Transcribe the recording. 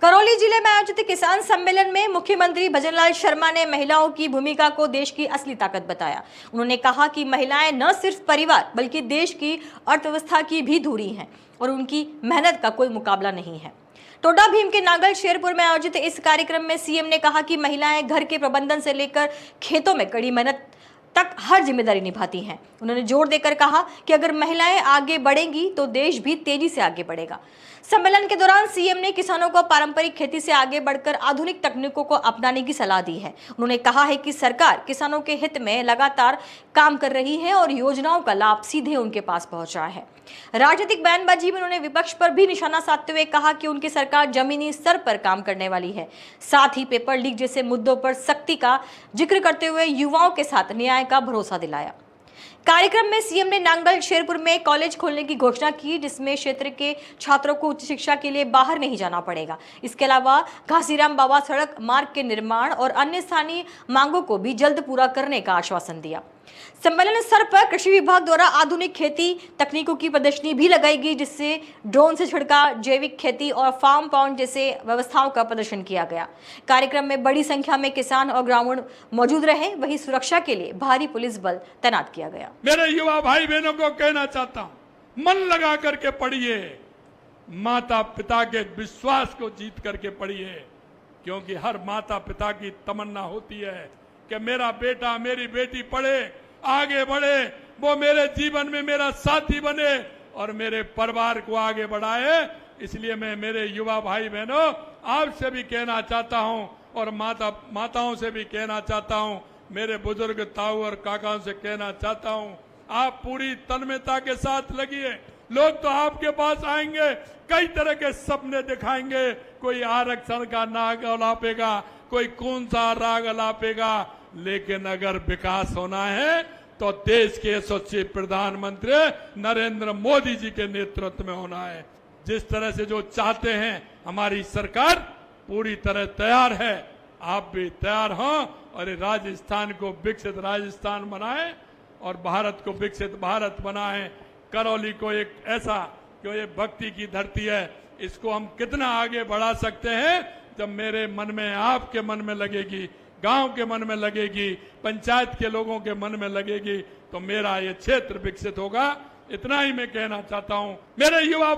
करौली जिले में आयोजित किसान सम्मेलन में मुख्यमंत्री भजनलाल शर्मा ने महिलाओं की भूमिका को देश की असली ताकत बताया। उन्होंने कहा कि महिलाएं न सिर्फ परिवार बल्कि देश की अर्थव्यवस्था की भी धुरी हैं और उनकी मेहनत का कोई मुकाबला नहीं है। टोडा भीम के नांगल शेरपुर में आयोजित इस कार्यक्रम में सीएम ने कहा कि महिलाएं घर के प्रबंधन से लेकर खेतों में कड़ी मेहनत तक हर जिम्मेदारी निभाती हैं। उन्होंने जोर देकर कहा कि अगर महिलाएं आगे बढ़ेंगी तो देश भी तेजी से आगे बढ़ेगा। सम्मेलन के दौरान सीएम ने किसानों को पारंपरिक खेती से आगे बढ़कर आधुनिक तकनीकों को अपनाने की सलाह दी है। उन्होंने कहा है कि सरकार किसानों के हित में लगातार काम कर रही है और योजनाओं का लाभ सीधे उनके पास पहुंचा है। राजनीतिक बयानबाजी में उन्होंने विपक्ष पर भी निशाना साधते हुए कहा कि उनकी सरकार जमीनी स्तर पर काम करने वाली है। साथ ही पेपर लीक जैसे मुद्दों पर सख्ती का जिक्र करते हुए युवाओं के साथ न्याय का भरोसा दिलाया। कार्यक्रम में सीएम ने नांगल शेरपुर में कॉलेज खोलने की घोषणा की, जिसमें क्षेत्र के छात्रों को उच्च शिक्षा के लिए बाहर नहीं जाना पड़ेगा। इसके अलावा घासीराम बाबा सड़क मार्ग के निर्माण और अन्य स्थानीय मांगों को भी जल्द पूरा करने का आश्वासन दिया। सम्मेलन स्तर पर कृषि विभाग द्वारा आधुनिक खेती तकनीकों की प्रदर्शनी भी लगाई गई, जिससे ड्रोन से छिड़काव, जैविक खेती और फार्म पाउंड जैसे व्यवस्थाओं का प्रदर्शन किया गया। कार्यक्रम में बड़ी संख्या में किसान और ग्रामीण मौजूद रहे। वहीं सुरक्षा के लिए भारी पुलिस बल तैनात किया गया। मेरे युवा भाई बहनों को कहना चाहता हूं, मन लगा करके पढ़िए, माता पिता के विश्वास को जीत करके पढ़िए, क्योंकि हर माता पिता की तमन्ना होती है कि मेरा बेटा मेरी बेटी पढ़े, आगे बढ़े, वो मेरे जीवन में मेरा साथी बने और मेरे परिवार को आगे बढ़ाए। इसलिए मैं मेरे युवा भाई बहनों आपसे भी कहना चाहता हूं और माताओं से भी कहना चाहता हूं, मेरे बुजुर्ग ताऊ और काकाओं से कहना चाहता हूं, आप पूरी तन्मयता के साथ लगिए। लोग तो आपके पास आएंगे, कई तरह के सपने दिखाएंगे। कोई आरक्षण का नाग अलापेगा, कोई कौन सा राग अलापेगा, लेकिन अगर विकास होना है तो देश के यशस्वी प्रधानमंत्री नरेंद्र मोदी जी के नेतृत्व में होना है। जिस तरह से जो चाहते हैं, हमारी सरकार पूरी तरह तैयार है। आप भी तैयार हों और राजस्थान को विकसित राजस्थान बनाएं और भारत को विकसित भारत बनाएं। करौली को एक ऐसा, जो ये भक्ति की धरती है, इसको हम कितना आगे बढ़ा सकते हैं जब मेरे मन में, आपके मन में लगेगी, गांव के मन में लगेगी, पंचायत के लोगों के मन में लगेगी, तो मेरा ये क्षेत्र विकसित होगा। इतना ही मैं कहना चाहता हूं। मेरे युवा